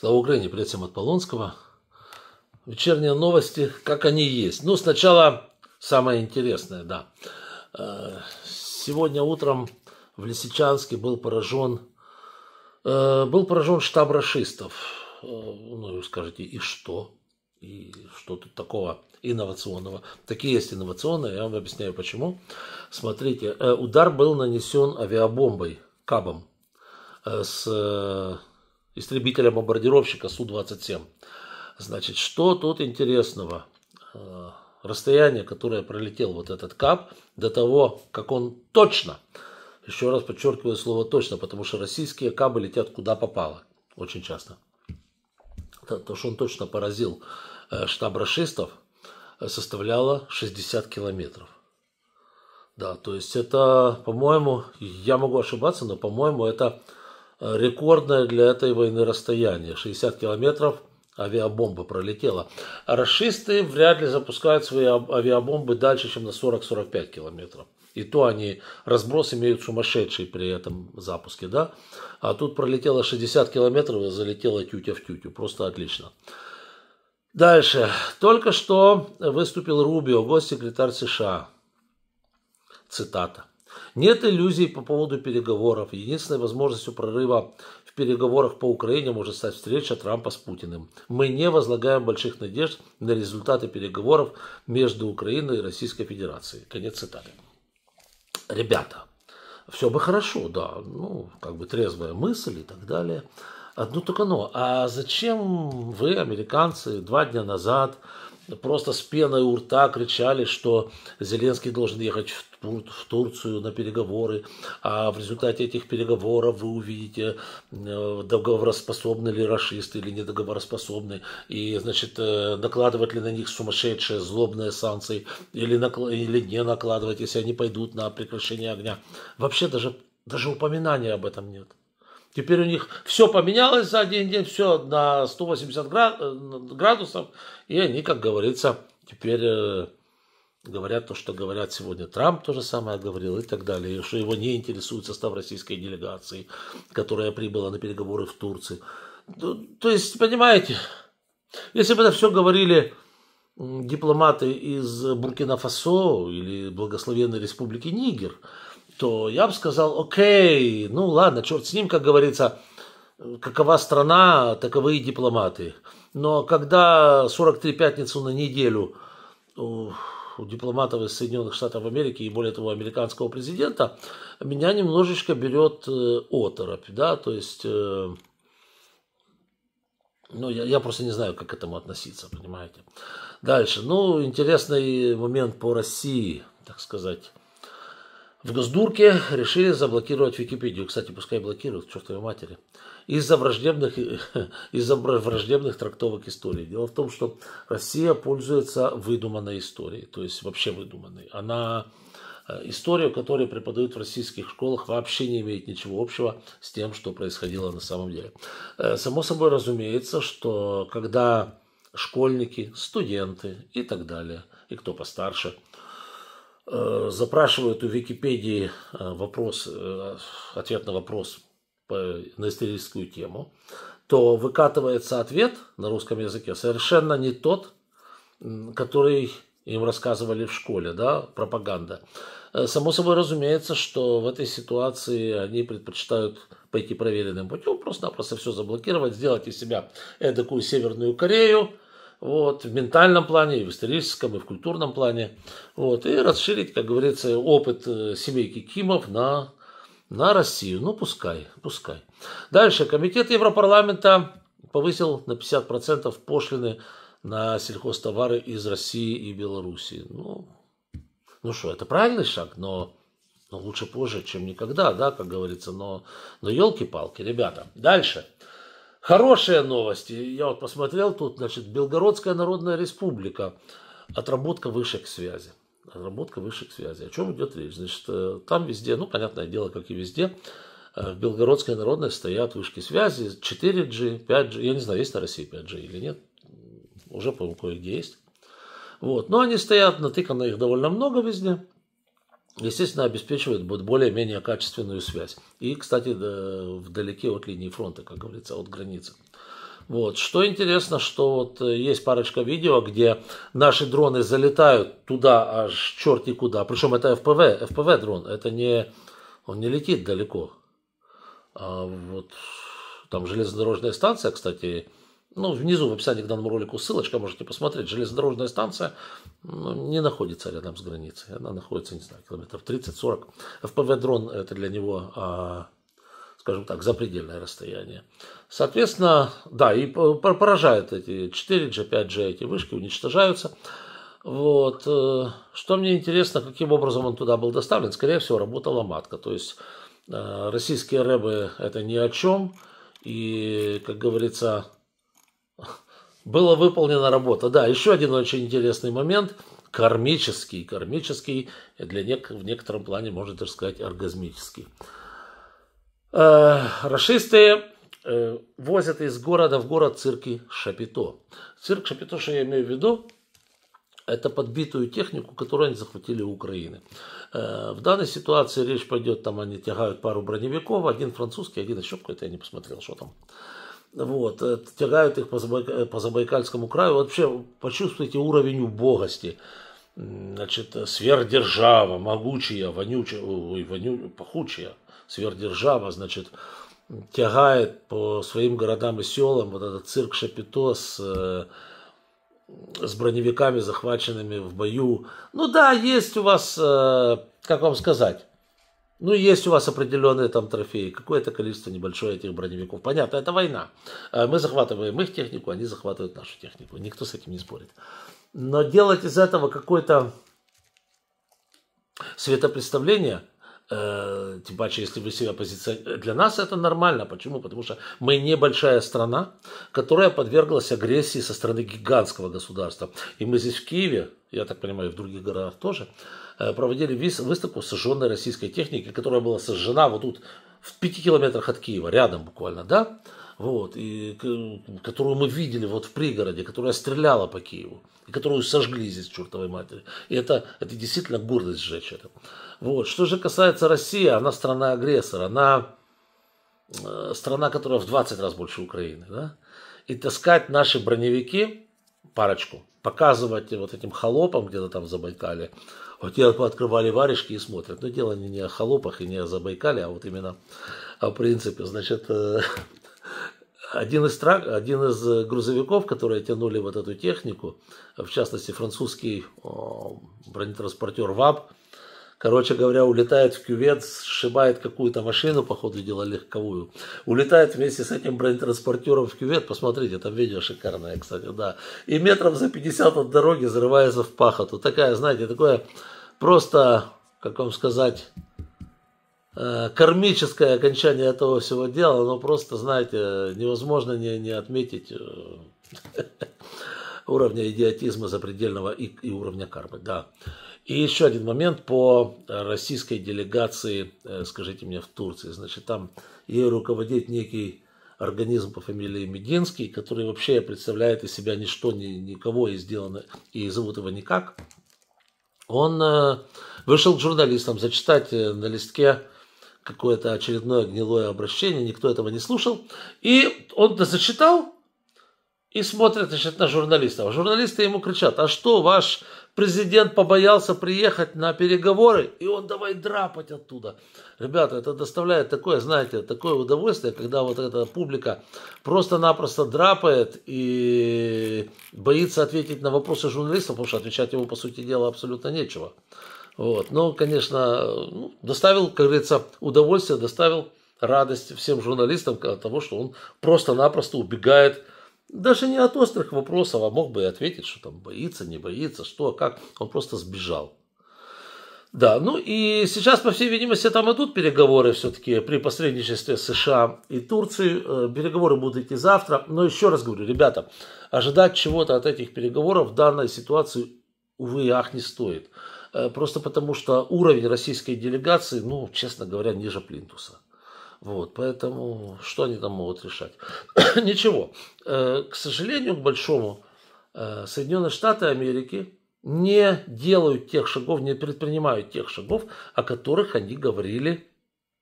Слава Украине, привет всем от Полонского. Вечерние новости, как они есть. Ну, сначала самое интересное, да. Сегодня утром в Лисичанске был поражен штаб рашистов. Ну, вы скажете, и что? И что тут такого инновационного? Такие есть инновационные, я вам объясняю почему. Смотрите, удар был нанесен авиабомбой, КАБом, с истребителя-бомбардировщика Су-27. Значит, что тут интересного? Расстояние, которое пролетел вот этот КАБ, до того, как он точно, еще раз подчеркиваю слово точно, потому что российские КАБы летят куда попало, очень часто. То, что он точно поразил штаб рашистов, составляло 60 километров. Да, то есть это, по-моему, я могу ошибаться, но, по-моему, это рекордное для этой войны расстояние. 60 километров авиабомба пролетела. А рашисты вряд ли запускают свои авиабомбы дальше, чем на 40-45 километров. И то они разброс имеют сумасшедший при этом запуске, да. А тут пролетело 60 километров и залетело тютя в тютю. Просто отлично. Дальше. Только что выступил Рубио, госсекретарь США. Цитата. «Нет иллюзий по поводу переговоров. Единственной возможностью прорыва в переговорах по Украине может стать встреча Трампа с Путиным. Мы не возлагаем больших надежд на результаты переговоров между Украиной и Российской Федерацией». Конец цитаты. Ребята, все бы хорошо, да, ну, как бы трезвая мысль и так далее. Одно только но. А зачем вы, американцы, 2 дня назад просто с пеной у рта кричали, что Зеленский должен ехать в Турцию на переговоры, а в результате этих переговоров вы увидите, договороспособны ли рашисты или недоговороспособны, и, значит, накладывать ли на них сумасшедшие злобные санкции или не накладывать, если они пойдут на прекращение огня. Вообще даже упоминания об этом нет. Теперь у них все поменялось за один день, все на 180 градусов, и они, как говорится, теперь говорят то, что говорят сегодня. Трамп то же самое говорил и так далее, что его не интересует состав российской делегации, которая прибыла на переговоры в Турции. То есть, понимаете, если бы это все говорили дипломаты из Буркина-Фасо или благословенной республики Нигер, то я бы сказал, окей, ну ладно, черт с ним, как говорится, какова страна, таковы и дипломаты. Но когда 43 пятницу на неделю у дипломатов из Соединенных Штатов Америки и, более того, американского президента, меня немножечко берет оторопь, да, то есть, ну, я просто не знаю, как к этому относиться, понимаете. Дальше, ну, интересный момент по России, так сказать. В Госдурке решили заблокировать Википедию. Кстати, пускай блокируют, к чертовой матери. Из-за враждебных трактовок истории. Дело в том, что Россия пользуется выдуманной историей. То есть вообще выдуманной. Историю, которую преподают в российских школах, вообще не имеет ничего общего с тем, что происходило на самом деле. Само собой разумеется, что когда школьники, студенты и так далее, и кто постарше, запрашивают у Википедии ответ на вопрос на историческую тему, то выкатывается ответ на русском языке совершенно не тот, который им рассказывали в школе, да, пропаганда. Само собой разумеется, что в этой ситуации они предпочитают пойти проверенным путем, просто-напросто все заблокировать, сделать из себя эдакую Северную Корею, вот, в ментальном плане, и в историческом, и в культурном плане. Вот, и расширить, как говорится, опыт семейки Кимов на Россию. Ну, пускай. Дальше. Комитет Европарламента повысил на 50% пошлины на сельхозтовары из России и Белоруссии. Ну что, это правильный шаг, но лучше позже, чем никогда, да, как говорится. Но елки-палки, ребята. Дальше. Хорошие новости. Я вот посмотрел тут, значит, Белгородская Народная Республика. Отработка вышек связи. О чем идет речь? Значит, там везде, ну, понятное дело, как и везде, в Белгородской Народной стоят вышки связи 4G, 5G. Я не знаю, есть на России 5G или нет. Уже, по-моему, кое-где есть. Вот. Но они стоят, натыкано их довольно много везде. Естественно, обеспечивают более-менее качественную связь. И, кстати, вдалеке от линии фронта, как говорится, от границы. Вот. Что интересно, что вот есть парочка видео, где наши дроны залетают туда аж черти куда. Причем это FPV дрон, это не, он не летит далеко. А вот там железнодорожная станция, кстати, ну, внизу в описании к данному ролику ссылочка, можете посмотреть. Железнодорожная станция не находится рядом с границей. Она находится, не знаю, километров 30-40. FPV-дрон это для него, скажем так, запредельное расстояние. Соответственно, да, и поражают эти 4G, 5G, эти вышки уничтожаются. Вот. Что мне интересно, каким образом он туда был доставлен, скорее всего, работала матка. То есть российские рэбы это ни о чем. И, как говорится, была выполнена работа. Да, еще один очень интересный момент. Кармический, в некотором плане, можно даже сказать, оргазмический. Рашисты возят из города в город цирки Шапито. Цирк Шапито, что я имею в виду, это подбитую технику, которую они захватили у Украины. В данной ситуации речь пойдет, там они тягают пару броневиков, один французский, один еще какой-то, я не посмотрел, что там. Вот, тягают их по Забайкальскому краю. Вообще, почувствуйте уровень убогости. Значит, сверхдержава, могучая, пахучая сверхдержава, значит, тягает по своим городам и селам вот этот цирк Шапито с броневиками, захваченными в бою. Ну да, есть у вас, как вам сказать, ну, есть у вас определенные там трофеи, какое-то количество небольшое этих броневиков. Понятно, это война. Мы захватываем их технику, они захватывают нашу технику. Никто с этим не спорит. Но делать из этого какое-то светопредставление, тем паче, если вы себя позиционируете, для нас это нормально. Почему? Потому что мы небольшая страна, которая подверглась агрессии со стороны гигантского государства. И мы здесь в Киеве, я так понимаю, и в других городах тоже, проводили выставку сожженной российской техники, которая была сожжена вот тут в 5 километрах от Киева, рядом буквально, да? Вот, и которую мы видели вот в пригороде, которая стреляла по Киеву, и которую сожгли здесь, чертовой матери. И это действительно гордость сжечь это. Вот. Что же касается России, она страна-агрессор, она страна, которая в 20 раз больше Украины. Да? И таскать наши броневики, парочку, показывать вот этим холопам где-то там в Забайкале, вот те открывали варежки и смотрят. Но дело не о холопах и не о Забайкале, а вот именно о принципе. Значит, один из грузовиков, которые тянули вот эту технику, в частности французский бронетранспортер ВАБ, короче говоря, улетает в кювет, сшибает какую-то машину, по ходу дела легковую, улетает вместе с этим бронетранспортером в кювет, посмотрите, там видео шикарное, кстати, да, и метров за 50 от дороги взрывается в пахоту. Такая, знаете, такое просто, как вам сказать, кармическое окончание этого всего дела, но просто, знаете, невозможно не отметить уровня идиотизма запредельного и уровня кармы, да. И еще один момент по российской делегации, скажите мне, в Турции. Значит, там ей руководит некий организм по фамилии Мединский, который вообще представляет из себя ничто, никого и сделано, и зовут его никак. Он вышел к журналистам зачитать на листке какое-то очередное гнилое обращение, никто этого не слушал. И он зачитал и смотрит, значит, на журналистов. А журналисты ему кричат: а что, ваш президент побоялся приехать на переговоры? И он давай драпать оттуда. Ребята, это доставляет такое, знаете, такое удовольствие, когда вот эта публика просто-напросто драпает и боится ответить на вопросы журналистов, потому что отвечать ему, по сути дела, абсолютно нечего. Вот. Но, конечно, доставил, как говорится, удовольствие, доставил радость всем журналистам от того, что он просто-напросто убегает даже не от острых вопросов, а мог бы и ответить, что там боится, не боится, что, как. Он просто сбежал. Да, ну и сейчас, по всей видимости, там идут переговоры все-таки при посредничестве США и Турции. Переговоры будут идти завтра. Но еще раз говорю, ребята, ожидать чего-то от этих переговоров в данной ситуации, увы и ах, не стоит. Просто потому, что уровень российской делегации, ну, честно говоря, ниже плинтуса. Вот, поэтому что они там могут решать? Ничего. К сожалению, к большому, Соединенные Штаты Америки не делают тех шагов, не предпринимают тех шагов, о которых они говорили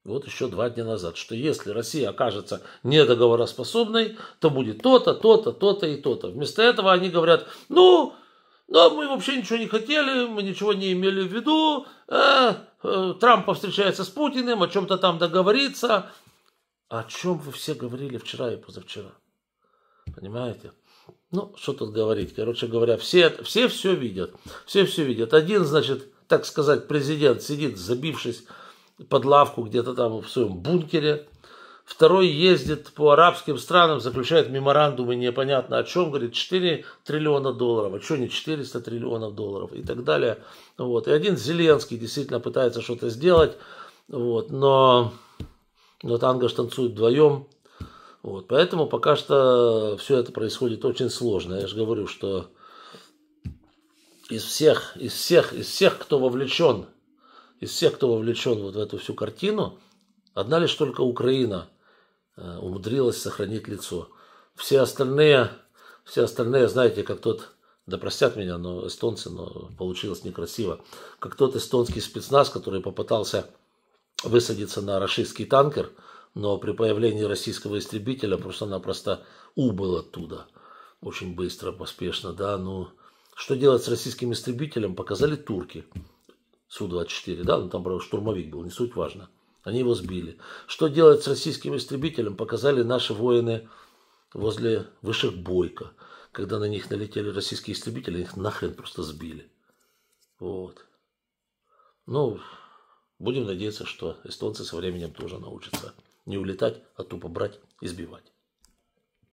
вот еще 2 дня назад, что если Россия окажется недоговороспособной, то будет то-то, то-то, то-то и то-то. Вместо этого они говорят, ну, мы вообще ничего не хотели, мы ничего не имели в виду, Трамп повстречается с Путиным, о чем-то там договорится. О чем вы все говорили вчера и позавчера? Понимаете? Ну, что тут говорить? Короче говоря, все видят. Все видят. Один, значит, так сказать, президент сидит, забившись под лавку где-то там в своем бункере. Второй ездит по арабским странам, заключает меморандумы непонятно о чем. Говорит, 4 триллиона долларов. А что не 400 триллионов долларов? И так далее. Вот. И один Зеленский действительно пытается что-то сделать. Вот. Но танго ж танцуют вдвоем. Вот, поэтому пока что все это происходит очень сложно. Я же говорю, что из всех, кто вовлечен вот в эту всю картину, одна лишь только Украина умудрилась сохранить лицо. Все остальные, знаете, как тот, да простят меня, но эстонцы, но получилось некрасиво, как тот эстонский спецназ, который попытался высадиться на рашистский танкер, но при появлении российского истребителя просто-напросто убыл оттуда. Очень быстро, поспешно, да. Ну, что делать с российским истребителем, показали турки. Су-24, да, ну там, правда, штурмовик был, не суть важно. Они его сбили. Что делать с российским истребителем, показали наши воины возле вышек Бойко. Когда на них налетели российские истребители, их нахрен просто сбили. Вот. Ну, будем надеяться, что эстонцы со временем тоже научатся не улетать, а тупо брать и сбивать.